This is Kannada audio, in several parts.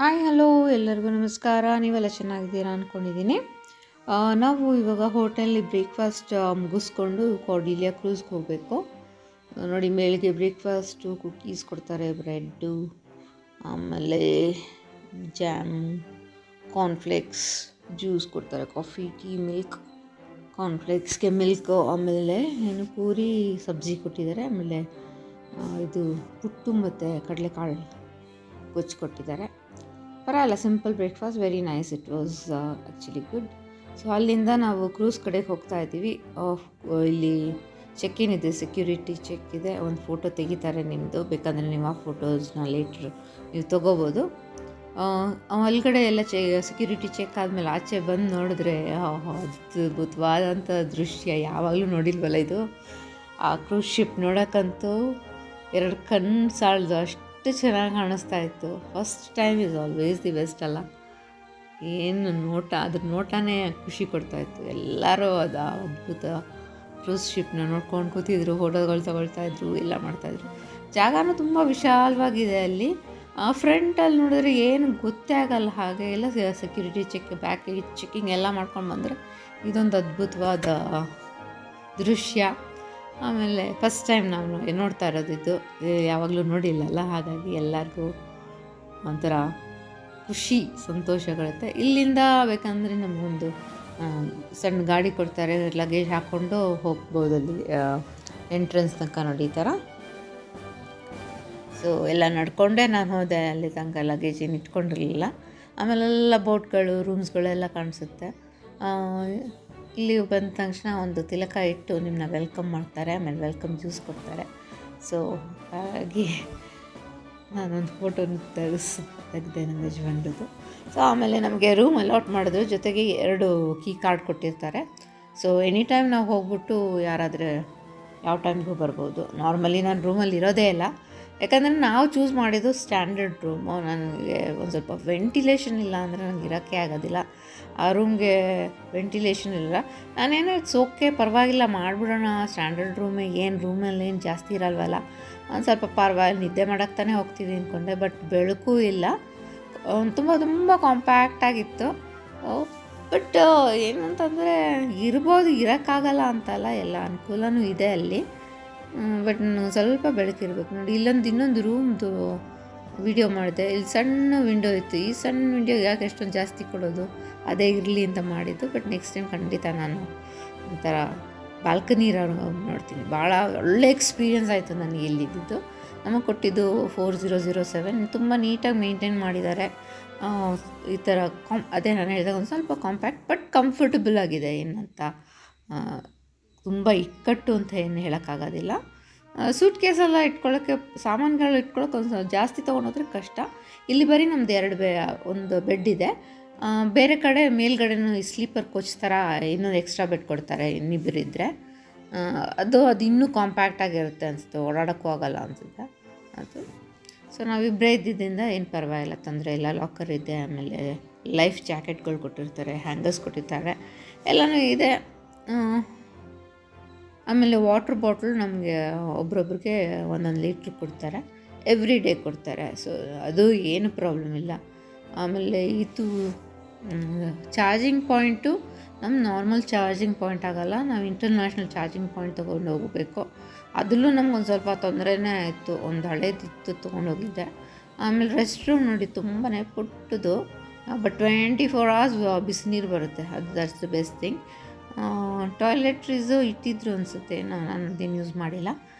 ಹಾಯ್ ಹಲೋ ಎಲ್ಲರಿಗೂ ನಮಸ್ಕಾರ. ನೀವೆಲ್ಲ ಚೆನ್ನಾಗಿದ್ದೀರಾ ಅಂದ್ಕೊಂಡಿದ್ದೀನಿ. ನಾವು ಇವಾಗ ಹೋಟೆಲ್ಲಿ ಬ್ರೇಕ್ಫಾಸ್ಟ್ ಮುಗಿಸ್ಕೊಂಡು ಕಾರ್ಡಿಲಿಯಾ ಕ್ರೂಸ್ಗೆ ಹೋಗಬೇಕು. ನೋಡಿ, ಮೇಲಿಗೆ ಬ್ರೇಕ್ಫಾಸ್ಟು ಕುಕ್ಕೀಸ್ ಕೊಡ್ತಾರೆ, ಬ್ರೆಡ್ಡು, ಆಮೇಲೆ ಜಾಮ್, ಕಾರ್ನ್ಫ್ಲೇಕ್ಸ್, ಜ್ಯೂಸ್ ಕೊಡ್ತಾರೆ, ಕಾಫಿ, ಟೀ, ಮಿಲ್ಕ್, ಕಾರ್ನ್ಫ್ಲೇಕ್ಸ್ಗೆ ಮಿಲ್ಕು, ಆಮೇಲೆ ಏನು ಪೂರಿ ಸಬ್ಜಿ ಕೊಟ್ಟಿದ್ದಾರೆ, ಆಮೇಲೆ ಇದು ಪುಟ್ಟು ಮತ್ತು ಕಡಲೆಕಾಳು ಗೊಜ್ಜು ಕೊಟ್ಟಿದ್ದಾರೆ. ಪರವಾಗಿಲ್ಲ, simple breakfast, very nice, it was actually good. So ಅಲ್ಲಿಂದ ನಾವು ಕ್ರೂಸ್ ಕಡೆಗೆ ಹೋಗ್ತಾ ಇದ್ದೀವಿ. ಇಲ್ಲಿ ಚೆಕ್ ಇನ್ ಇದೆ, ಸೆಕ್ಯೂರಿಟಿ ಚೆಕ್ ಇದೆ, ಒಂದು ಫೋಟೋ ತೆಗಿತಾರೆ ನಿಮ್ಮದು. ಬೇಕಂದರೆ ನೀವು ಆ ಫೋಟೋಸ್ನ ಲೇಟ್ರ್ ನೀವು ತೊಗೋಬೋದು. ಒಳಗಡೆ ಎಲ್ಲ ಸೆಕ್ಯೂರಿಟಿ ಚೆಕ್ ಆದಮೇಲೆ ಆಚೆ ಬಂದು ನೋಡಿದ್ರೆ ಅದ್ಭುತವಾದಂಥ ದೃಶ್ಯ ಯಾವಾಗಲೂ ನೋಡಿಲ್ವಲ್ಲ ಇದು. ಆ ಕ್ರೂಸ್ ಶಿಪ್ ನೋಡೋಕ್ಕಂತೂ ಎರಡು ಕಣ್ಣು ಸಾಲದು, ಅಷ್ಟು ಚೆನ್ನಾಗಿ ಕಾಣಿಸ್ತಾ ಇತ್ತು. First time is always the best ಅಲ್ಲ. ಏನು ನೋಟ, ಅದ್ರ ನೋಟನೇ ಖುಷಿ ಕೊಡ್ತಾಯಿತ್ತು. ಎಲ್ಲರೂ ಅದು ಅದ್ಭುತ ಕ್ರೂಸ್ ಶಿಪ್ನ ನೋಡ್ಕೊಂಡು ಕೂತಿದ್ರು, ಫೋಟೋಗಳು ತೊಗೊಳ್ತಾಯಿದ್ರು, ಎಲ್ಲ ಮಾಡ್ತಾಯಿದ್ರು. ಜಾಗನೂ ತುಂಬ ವಿಶಾಲವಾಗಿದೆ ಅಲ್ಲಿ. ಫ್ರಂಟಲ್ಲಿ ನೋಡಿದ್ರೆ ಏನು ಗೊತ್ತೇ ಆಗಲ್ಲ, ಹಾಗೆ ಎಲ್ಲ ಸೆಕ್ಯೂರಿಟಿ ಚೆಕ್, ಬ್ಯಾಗೇಜ್ ಚೆಕ್ಕಿಂಗ್ ಎಲ್ಲ ಮಾಡ್ಕೊಂಡು ಬಂದರೆ ಇದೊಂದು ಅದ್ಭುತವಾದ ದೃಶ್ಯ. ಆಮೇಲೆ ಫಸ್ಟ್ ಟೈಮ್ ನಾವು ನೋಡ್ತಾ ಇರೋದು ಇದು, ಯಾವಾಗಲೂ ನೋಡಿಲ್ಲಲ್ಲ, ಹಾಗಾಗಿ ಎಲ್ಲರಿಗೂ ಒಂಥರ ಖುಷಿ ಸಂತೋಷಗಳಿರುತ್ತೆ. ಇಲ್ಲಿಂದ ಬೇಕಂದರೆ ನಮಗೊಂದು ಸಣ್ಣ ಗಾಡಿ ಕೊಡ್ತಾರೆ, ಲಗೇಜ್ ಹಾಕ್ಕೊಂಡು ಹೋಗ್ಬೋದು ಅಲ್ಲಿ ಎಂಟ್ರೆನ್ಸ್ ತನಕ. ನೋಡಿ ಈ ಥರ. ಸೊ ಎಲ್ಲ ನಡ್ಕೊಂಡೇ ನಾನು ಹೋದೆ ಅಲ್ಲಿ ತನಕ, ಲಗೇಜ್ ಏನು ಇಟ್ಕೊಂಡಿರಲಿಲ್ಲ. ಆಮೇಲೆಲ್ಲ ಬೋಟ್ಗಳು, ರೂಮ್ಸ್ಗಳೆಲ್ಲ ಕಾಣಿಸುತ್ತೆ. ಇಲ್ಲಿ ಬಂದ ತಕ್ಷಣ ಒಂದು ತಿಲಕ ಇಟ್ಟು ನಿಮ್ಮನ್ನ ವೆಲ್ಕಮ್ ಮಾಡ್ತಾರೆ, ಆಮೇಲೆ ವೆಲ್ಕಮ್ ಜ್ಯೂಸ್ ಕೊಡ್ತಾರೆ. ಸೊ ಹಾಗೆ ನಾನೊಂದು ಫೋಟೋ ತೆಗೆದೆ ನಮ್ಮ ಯಜಮಾನ್ರದ್ದು. ಸೊ ಆಮೇಲೆ ನಮಗೆ ರೂಮ್ ಅಲಾಟ್ ಮಾಡಿದ್ರು, ಜೊತೆಗೆ 2 ಕೀ ಕಾರ್ಡ್ ಕೊಟ್ಟಿರ್ತಾರೆ. ಸೊ ಎನಿ ಟೈಮ್ ನಾವು ಹೋಗ್ಬಿಟ್ಟು ಯಾರಾದರೆ ಯಾವ ಟೈಮ್ಗೂ ಬರ್ಬೋದು. ನಾರ್ಮಲಿ ನಾನು ರೂಮಲ್ಲಿ ಇರೋದೇ ಇಲ್ಲ, ಯಾಕಂದರೆ ನಾವು ಚೂಸ್ ಮಾಡಿದ್ದು ಸ್ಟ್ಯಾಂಡರ್ಡ್ ರೂಮು. ನನಗೆ ಒಂದು ಸ್ವಲ್ಪ ವೆಂಟಿಲೇಷನ್ ಇಲ್ಲ ಅಂದರೆ ನನಗೆ ಇರೋಕ್ಕೆ ಆಗೋದಿಲ್ಲ. ಆ ರೂಮ್ಗೆ ವೆಂಟಿಲೇಷನ್ ಇಲ್ಲ. ನಾನೇನೋ ಓಕೆ, ಪರವಾಗಿಲ್ಲ, ಮಾಡಿಬಿಡೋಣ, ಸ್ಟ್ಯಾಂಡರ್ಡ್ ರೂಮೇ, ಏನು ರೂಮಲ್ಲಿ ಏನು ಜಾಸ್ತಿ ಇರಲ್ವಲ್ಲ, ಒಂದು ಸ್ವಲ್ಪ ಪರವಾಗಿಲ್ಲ, ನಿದ್ದೆ ಮಾಡೋಕ್ಕೆ ತಾನೇ ಹೋಗ್ತೀವಿ ಅಂದ್ಕೊಂಡೆ. ಬಟ್ ಬೆಳಕು ಇಲ್ಲ, ತುಂಬ ತುಂಬ ಕಾಂಪ್ಯಾಕ್ಟಾಗಿತ್ತು. ಬಟ್ ಏನು ಅಂತಂದರೆ ಇರ್ಬೋದು, ಇರೋಕ್ಕಾಗಲ್ಲ ಅಂತಲ್ಲ, ಎಲ್ಲ ಅನುಕೂಲನೂ ಇದೆ ಅಲ್ಲಿ. ಬಟ್ ಸ್ವಲ್ಪ ಬೆಳಕಿರ್ಬೇಕು. ನೋಡಿ, ಇನ್ನೊಂದು ರೂಮ್ದು ವಿಡಿಯೋ ಮಾಡಿದೆ. ಇಲ್ಲಿ ಸಣ್ಣ ವಿಂಡೋ ಇತ್ತು. ಈ ಸಣ್ಣ ವಿಂಡೋ ಯಾಕೆ ಎಷ್ಟೊಂದು ಜಾಸ್ತಿ ಕೊಡೋದು, ಅದೇ ಇರಲಿ ಅಂತ ಮಾಡಿದ್ದು. ಬಟ್ ನೆಕ್ಸ್ಟ್ ಟೈಮ್ ಖಂಡಿತ ನಾನು ಒಂಥರ ಬಾಲ್ಕನಿ ಇರೋ ನೋಡ್ತೀನಿ. ಭಾಳ ಒಳ್ಳೆ ಎಕ್ಸ್ಪೀರಿಯೆನ್ಸ್ ಆಯಿತು ನನಗೆ ಇಲ್ಲಿದ್ದು. ನಮಗೆ ಕೊಟ್ಟಿದ್ದು 4007. ತುಂಬ ನೀಟಾಗಿ ಮೇಂಟೈನ್ ಮಾಡಿದ್ದಾರೆ. ಈ ಥರ ಅದೇ ನಾನು ಹೇಳಿದಾಗ ಒಂದು ಸ್ವಲ್ಪ ಕಾಂಪ್ಯಾಕ್ಟ್ ಬಟ್ ಕಂಫರ್ಟಬಲ್ ಆಗಿದೆ. ಏನಂತ ತುಂಬ ಇಕ್ಕಟ್ಟು ಅಂತ ಏನು ಹೇಳೋಕ್ಕಾಗೋದಿಲ್ಲ. ಸೂಟ್ ಕೇಸೆಲ್ಲ ಇಟ್ಕೊಳ್ಳೋಕ್ಕೆ, ಸಾಮಾನುಗಳು ಇಟ್ಕೊಳ್ಳೋಕೆ ಒಂದು ಜಾಸ್ತಿ ತೊಗೊಂಡೋದ್ರೆ ಕಷ್ಟ. ಇಲ್ಲಿ ಬರೀ ನಮ್ಮದು ಒಂದು ಬೆಡ್ ಇದೆ. ಬೇರೆ ಕಡೆ ಮೇಲ್ಗಡೆನೂ ಈ ಸ್ಲೀಪರ್ ಕೋಚ್ ಥರ ಇನ್ನೊಂದು ಎಕ್ಸ್ಟ್ರಾ ಬೆಡ್ ಕೊಡ್ತಾರೆ ಇನ್ನಿಬ್ಬರಿದ್ದರೆ. ಅದು ಇನ್ನೂ ಕಾಂಪ್ಯಾಕ್ಟಾಗಿರುತ್ತೆ ಅನಿಸುತ್ತೆ, ಓಡಾಡೋಕ್ಕೂ ಆಗೋಲ್ಲ ಅನಿಸುತ್ತೆ ಅದು. ಸೊ ನಾವಿಬ್ಬರೇ ಇದ್ದಿದ್ದರಿಂದ ಏನು ಪರವಾಗಿಲ್ಲ, ತೊಂದರೆ ಇಲ್ಲ. ಲಾಕರ್ ಇದೆ, ಆಮೇಲೆ ಲೈಫ್ ಜಾಕೆಟ್ಗಳು ಕೊಟ್ಟಿರ್ತಾರೆ, ಹ್ಯಾಂಗರ್ಸ್ ಕೊಟ್ಟಿರ್ತಾರೆ, ಎಲ್ಲನೂ ಇದೆ. ಆಮೇಲೆ ವಾಟ್ರ್ ಬಾಟ್ಲ್ ನಮಗೆ ಒಬ್ರೊಬ್ರಿಗೆ 1 ಲೀಟ್ರ್ ಕೊಡ್ತಾರೆ, ಎವ್ರಿ ಡೇ ಕೊಡ್ತಾರೆ. ಸೊ ಅದು ಏನು ಪ್ರಾಬ್ಲಮ್ ಇಲ್ಲ. ಆಮೇಲೆ ಇದು ಚಾರ್ಜಿಂಗ್ ಪಾಯಿಂಟು ನಮ್ಮ ನಾರ್ಮಲ್ ಚಾರ್ಜಿಂಗ್ ಪಾಯಿಂಟ್ ಆಗೋಲ್ಲ, ನಾವು ಇಂಟರ್ನ್ಯಾಷನಲ್ ಚಾರ್ಜಿಂಗ್ ಪಾಯಿಂಟ್ ತೊಗೊಂಡು ಹೋಗಬೇಕು. ಅದರಲ್ಲೂ ನಮ್ಗೊಂದು ಸ್ವಲ್ಪ ತೊಂದರೆನೇ ಆಯಿತು, ಒಂದು ಹಳೇದಿತ್ತು ತೊಗೊಂಡೋಗಿದ್ದೆ. ಆಮೇಲೆ ರೆಸ್ಟ್ ರೂಮ್ ನೋಡಿ, ತುಂಬಾ ಪುಟ್ಟದು, ಬಟ್ 24 hours ಬಿಸಿನೀರು ಬರುತ್ತೆ, ಅದು ದಟ್ಸ್ ದ ಬೆಸ್ಟ್ ಥಿಂಗ್. ಟಾಯ್ಲೆಟ್ರೀಸು ಇಟ್ಟಿದ್ರು ಅನಿಸುತ್ತೆ, ನಾನು ಅದೇನು ಯೂಸ್ ಮಾಡಿಲ್ಲ.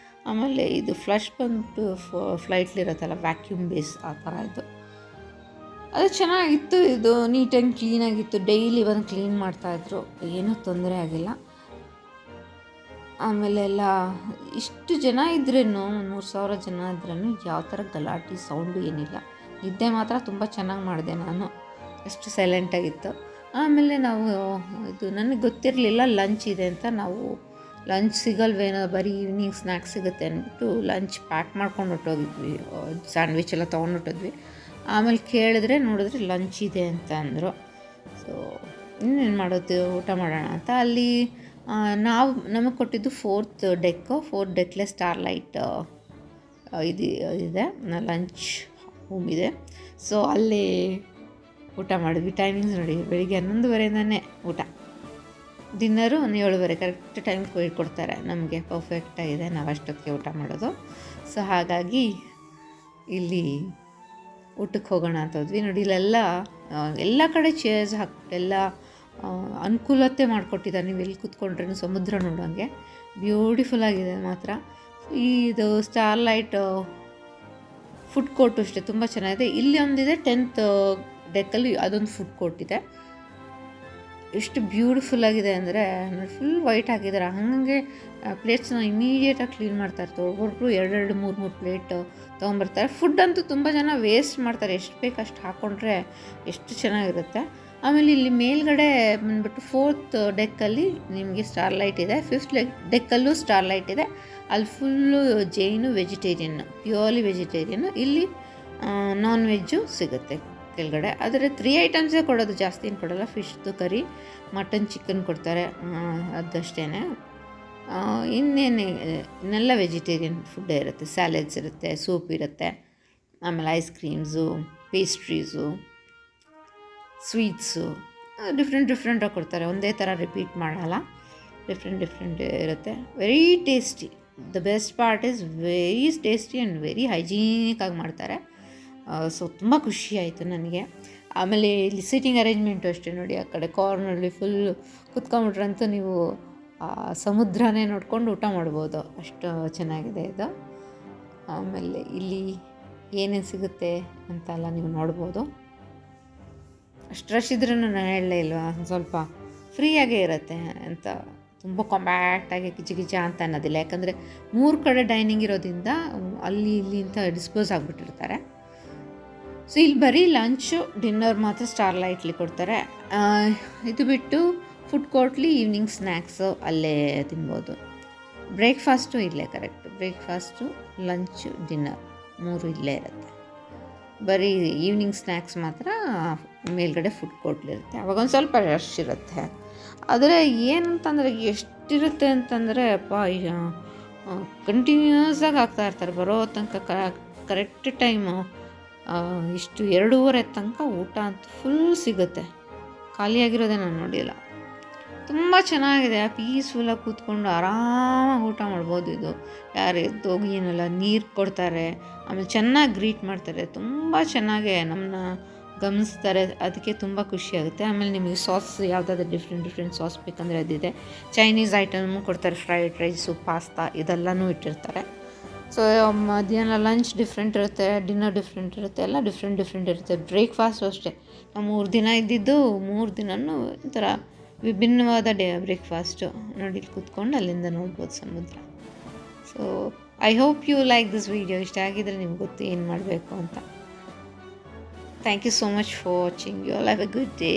ಆಮೇಲೆ ಇದು ಫ್ಲಶ್ ಬಂದು ಫ್ಲೈಟ್ಲಿರುತ್ತಲ್ಲ, ವ್ಯಾಕ್ಯೂಮ್ ಬೇಸ್ ಆ ಥರ ಇತ್ತು. ಅದು ಚೆನ್ನಾಗಿತ್ತು, ಇದು ನೀಟಾಗಿ ಕ್ಲೀನಾಗಿತ್ತು. ಡೈಲಿ ಬಂದು ಕ್ಲೀನ್ ಮಾಡ್ತಾಯಿದ್ರು, ಏನೂ ತೊಂದರೆ ಆಗಿಲ್ಲ. ಆಮೇಲೆ ಎಲ್ಲ ಇಷ್ಟು ಜನ ಇದ್ರೂ, 3,000 ಜನ ಇದ್ರೂ ಯಾವ ಥರ ಗಲಾಟೆ ಸೌಂಡು ಏನಿಲ್ಲ. ನಿದ್ದೆ ಮಾತ್ರ ತುಂಬ ಚೆನ್ನಾಗಿ ಮಾಡಿದೆ ನಾನು, ಅಷ್ಟು ಸೈಲೆಂಟಾಗಿತ್ತು. ಆಮೇಲೆ ನಾವು ಇದು ನನಗೆ ಗೊತ್ತಿರಲಿಲ್ಲ ಲಂಚ್ ಇದೆ ಅಂತ. ನಾವು ಲಂಚ್ ಸಿಗಲ್ವೇನೋ, ಬರೀ ಈವ್ನಿಂಗ್ ಸ್ನ್ಯಾಕ್ಸ್ ಸಿಗುತ್ತೆ ಅಂದ್ಬಿಟ್ಟು ಲಂಚ್ ಪ್ಯಾಕ್ ಮಾಡ್ಕೊಂಡು ಹೊಟ್ಟೋಗಿದ್ವಿ, ಸ್ಯಾಂಡ್ವಿಚ್ ಎಲ್ಲ ತೊಗೊಂಡು ಹೊಟ್ಟೋದ್ವಿ. ಆಮೇಲೆ ಕೇಳಿದ್ರೆ ನೋಡಿದ್ರೆ ಲಂಚ್ ಇದೆ ಅಂತ ಅಂದರು. ಸೊ ಇನ್ನೇನು ಮಾಡೋದು, ಊಟ ಮಾಡೋಣ ಅಂತ ಅಲ್ಲಿ ನಮಗೆ ಕೊಟ್ಟಿದ್ದು 4th ಡೆಕ್ಕು. 4th ಡೆಕ್ಲೆ ಸ್ಟಾರ್ಲೈಟ್ ಇದು ಇದೆ ಲಂಚ್ ಹೋಮ್ ಇದೆ. ಸೊ ಅಲ್ಲಿ ಊಟ ಮಾಡಿದ್ವಿ. ಟೈಮಿಂಗ್ಸ್ ನೋಡಿ, ಬೆಳಿಗ್ಗೆ 11:30ಇಂದನೇ ಊಟ, ಡಿನ್ನರು 7:30 ಕರೆಕ್ಟ್ ಟೈಮ್ ಕೊಡ್ತಾರೆ ನಮಗೆ. ಪರ್ಫೆಕ್ಟಾಗಿದೆ, ನಾವು ಅಷ್ಟೊತ್ತಿಗೆ ಊಟ ಮಾಡೋದು. ಸೊ ಹಾಗಾಗಿ ಇಲ್ಲಿ ಊಟಕ್ಕೆ ಹೋಗೋಣ ಅಂತ ಹೋದ್ವಿ. ನೋಡಿ ಇಲ್ಲೆಲ್ಲ ಎಲ್ಲ ಕಡೆ ಚೇರ್ಸ್ ಹಾಕ್ಬಿಟ್ಟು ಎಲ್ಲ ಅನುಕೂಲತೆ ಮಾಡಿಕೊಟ್ಟಿದ್ದಾರೆ. ನೀವು ಎಲ್ಲಿ ಕೂತ್ಕೊಂಡ್ರೂ ಸಮುದ್ರ ನೋಡೋಂಗೆ ಬ್ಯೂಟಿಫುಲ್ ಆಗಿದೆ ಮಾತ್ರ. ಇದು ಸ್ಟಾರ್ಲೈಟ್ ಫುಡ್ ಕೋರ್ಟು ಅಷ್ಟೇ ತುಂಬ ಚೆನ್ನಾಗಿದೆ. ಇಲ್ಲಿ ಒಂದಿದೆ 10th ಡೆಕ್ಕಲ್ಲಿ, ಅದೊಂದು ಫುಡ್ ಕೋರ್ಟ್ ಇದೆ. ಎಷ್ಟು ಬ್ಯೂಟಿಫುಲ್ ಆಗಿದೆ ಅಂದರೆ ಫುಲ್ ವೈಟ್ ಹಾಕಿದ್ದಾರೆ. ಹಾಗೆ ಪ್ಲೇಟ್ಸ್ನ ಇಮಿಡಿಯೇಟಾಗಿ ಕ್ಲೀನ್ ಮಾಡ್ತಾ ಇರ್ತಾರೆ. ಒಬ್ಬೊಬ್ಬರು 2-2, 3-3 ಪ್ಲೇಟ್ ತೊಗೊಂಬರ್ತಾರೆ. ಫುಡ್ ಅಂತೂ ತುಂಬ ಜನ ವೇಸ್ಟ್ ಮಾಡ್ತಾರೆ, ಎಷ್ಟು ಬೇಕು ಅಷ್ಟು ಹಾಕ್ಕೊಂಡ್ರೆ ಎಷ್ಟು ಚೆನ್ನಾಗಿರುತ್ತೆ. ಆಮೇಲೆ ಇಲ್ಲಿ ಮೇಲ್ಗಡೆ ಬಂದುಬಿಟ್ಟು 4th ಡೆಕ್ಕಲ್ಲಿ ನಿಮಗೆ ಸ್ಟಾರ್ಲೈಟ್ ಇದೆ, 5th ಡೆಕ್ಕಲ್ಲೂ ಸ್ಟಾರ್ಲೈಟ್ ಇದೆ. ಅಲ್ಲಿ full Jain, vegetarian, purely vegetarian. ಇಲ್ಲಿ ನಾನ್ ವೆಜ್ಜು ಸಿಗುತ್ತೆ ಕೆಳಗಡೆ. ಆದರೆ 3 ಐಟಮ್ಸೇ ಕೊಡೋದು, ಜಾಸ್ತಿ ಏನು ಕೊಡೋಲ್ಲ. ಫಿಶ್ದು ಕರಿ, ಮಟನ್, ಚಿಕನ್ ಕೊಡ್ತಾರೆ, ಅದಷ್ಟೇ. ಇನ್ನೆಲ್ಲ ವೆಜಿಟೇರಿಯನ್ ಫುಡ್ಡೇ ಇರುತ್ತೆ. ಸ್ಯಾಲೆಡ್ಸ್ ಇರುತ್ತೆ, ಸೂಪ್ ಇರುತ್ತೆ, ಆಮೇಲೆ ಐಸ್ ಕ್ರೀಮ್ಸು, ಪೇಸ್ಟ್ರೀಸು, ಸ್ವೀಟ್ಸು ಡಿಫ್ರೆಂಟಾಗಿ ಕೊಡ್ತಾರೆ. ಒಂದೇ ಥರ ರಿಪೀಟ್ ಮಾಡಲ್ಲ, ಡಿಫ್ರೆಂಟ್ ಇರುತ್ತೆ. Very tasty. The best part is very tasty and very ಹೈಜೀನಿಕಾಗಿ ಮಾಡ್ತಾರೆ. ಸೊ ತುಂಬ ಖುಷಿ ಆಯಿತು ನನಗೆ. ಆಮೇಲೆ ಇಲ್ಲಿ ಸೀಟಿಂಗ್ ಅರೇಂಜ್ಮೆಂಟು ಅಷ್ಟೇ ನೋಡಿ, ಆ ಕಡೆ ಕಾರ್ನಲ್ಲಿ ಫುಲ್ ಕುತ್ಕೊಂಡ್ಬಿಟ್ರಂತೂ ನೀವು ಸಮುದ್ರನೇ ನೋಡ್ಕೊಂಡು ಊಟ ಮಾಡ್ಬೋದು, ಅಷ್ಟು ಚೆನ್ನಾಗಿದೆ ಇದು. ಆಮೇಲೆ ಇಲ್ಲಿ ಏನೇನು ಸಿಗುತ್ತೆ ಅಂತೆಲ್ಲ ನೀವು ನೋಡ್ಬೋದು. ಅಷ್ಟು ರಶ್ ಇದ್ರೂ ನಾನು ಹೇಳಲೇ ಇಲ್ವಾ, ಸ್ವಲ್ಪ ಫ್ರೀಯಾಗೇ ಇರುತ್ತೆ ಅಂತ. ತುಂಬ ಕಾಂಪ್ಯಾಕ್ಟಾಗಿ ಕಿಚ ಅಂತ ಅನ್ನೋದಿಲ್ಲ, ಯಾಕಂದರೆ 3 ಕಡೆ ಡೈನಿಂಗ್ ಇರೋದ್ರಿಂದ ಅಲ್ಲಿ ಇಲ್ಲಿ ಅಂತ ಡಿಸ್ಪೋಸ್ ಆಗಿಬಿಟ್ಟಿರ್ತಾರೆ. ಸೊ ಇಲ್ಲಿ ಬರೀ ಲಂಚು, ಡಿನ್ನರ್ ಮಾತ್ರ ಸ್ಟಾರ್ಲೈಟ್ಲಿ ಕೊಡ್ತಾರೆ. ಇದು ಬಿಟ್ಟು ಫುಡ್ ಕೋರ್ಟ್ಲಿ ಈವ್ನಿಂಗ್ ಸ್ನ್ಯಾಕ್ಸು ಅಲ್ಲೇ ತಿನ್ಬೋದು. ಬ್ರೇಕ್ಫಾಸ್ಟು ಇಲ್ಲೇ, ಕರೆಕ್ಟ್ ಬ್ರೇಕ್ಫಾಸ್ಟು, ಲಂಚು, ಡಿನ್ನರ್ 3 ಇಲ್ಲೇ ಇರುತ್ತೆ. ಬರೀ ಈವ್ನಿಂಗ್ ಸ್ನ್ಯಾಕ್ಸ್ ಮಾತ್ರ ಮೇಲ್ಗಡೆ ಫುಡ್ ಕೋರ್ಟ್ಲಿರುತ್ತೆ. ಅವಾಗ ಒಂದು ಸ್ವಲ್ಪ ರಶ್ ಇರುತ್ತೆ. ಆದರೆ ಏನಂತಂದರೆ ಎಷ್ಟಿರುತ್ತೆ ಅಂತಂದರೆ ಈಗ ಕಂಟಿನ್ಯೂಸಾಗಿ ಆಗ್ತಾಯಿರ್ತಾರೆ. ಬರೋ ತನಕ ಕರೆಕ್ಟ್ ಟೈಮು ಇಷ್ಟು 2:30 ತನಕ ಊಟ ಅಂತ ಫುಲ್ ಸಿಗುತ್ತೆ. ಖಾಲಿಯಾಗಿರೋದೇ ನಾನು ನೋಡಿಲ್ಲ. ತುಂಬ ಚೆನ್ನಾಗಿದೆ, ಪೀಸ್ಫುಲ್ಲಾಗಿ ಕೂತ್ಕೊಂಡು ಆರಾಮಾಗಿ ಊಟ ಮಾಡ್ಬೋದು. ಇದು ಯಾರು ಎದ್ದೋಗಿ ಏನಲ್ಲ, ನೀರು ಕೊಡ್ತಾರೆ, ಆಮೇಲೆ ಚೆನ್ನಾಗಿ ಗ್ರೀಟ್ ಮಾಡ್ತಾರೆ, ತುಂಬ ಚೆನ್ನಾಗೇ ನಮ್ಮನ್ನ ಗಮನಿಸ್ತಾರೆ. ಅದಕ್ಕೆ ತುಂಬ ಖುಷಿಯಾಗುತ್ತೆ. ಆಮೇಲೆ ನಿಮಗೆ ಸಾಸ್ ಯಾವುದಾದ್ರು ಡಿಫ್ರೆಂಟ್ ಸಾಸ್ ಬೇಕಂದರೆ ಅದಿದೆ. ಚೈನೀಸ್ ಐಟಮು ಕೊಡ್ತಾರೆ, ಫ್ರೈಡ್ ರೈಸು, ಪಾಸ್ತಾ ಇದೆಲ್ಲನೂ ಇಟ್ಟಿರ್ತಾರೆ. ಸೊ ಮಧ್ಯಾಹ್ನ ಲಂಚ್ ಡಿಫ್ರೆಂಟ್ ಇರುತ್ತೆ, ಡಿನ್ನರ್ ಡಿಫ್ರೆಂಟ್ ಇರುತ್ತೆ, ಎಲ್ಲ ಡಿಫ್ರೆಂಟ್ ಇರುತ್ತೆ. ಬ್ರೇಕ್ಫಾಸ್ಟು ಅಷ್ಟೇ. ನಾವು 3 ದಿನ ಇದ್ದಿದ್ದು 3 ದಿನವೂ ಒಂಥರ ವಿಭಿನ್ನವಾದ ಬ್ರೇಕ್ಫಾಸ್ಟು. ನೋಡಿ ಇಲ್ಲಿ ಕೂತ್ಕೊಂಡು ಅಲ್ಲಿಂದ ನೋಡ್ಬೋದು ಸಮುದ್ರ. So I hope you like this video. ಇಷ್ಟ ಆಗಿದ್ರೆ ನಿಮ್ಗೆ ಗೊತ್ತು ಏನು ಮಾಡಬೇಕು ಅಂತ. Thank you so much for watching. You all have a good day.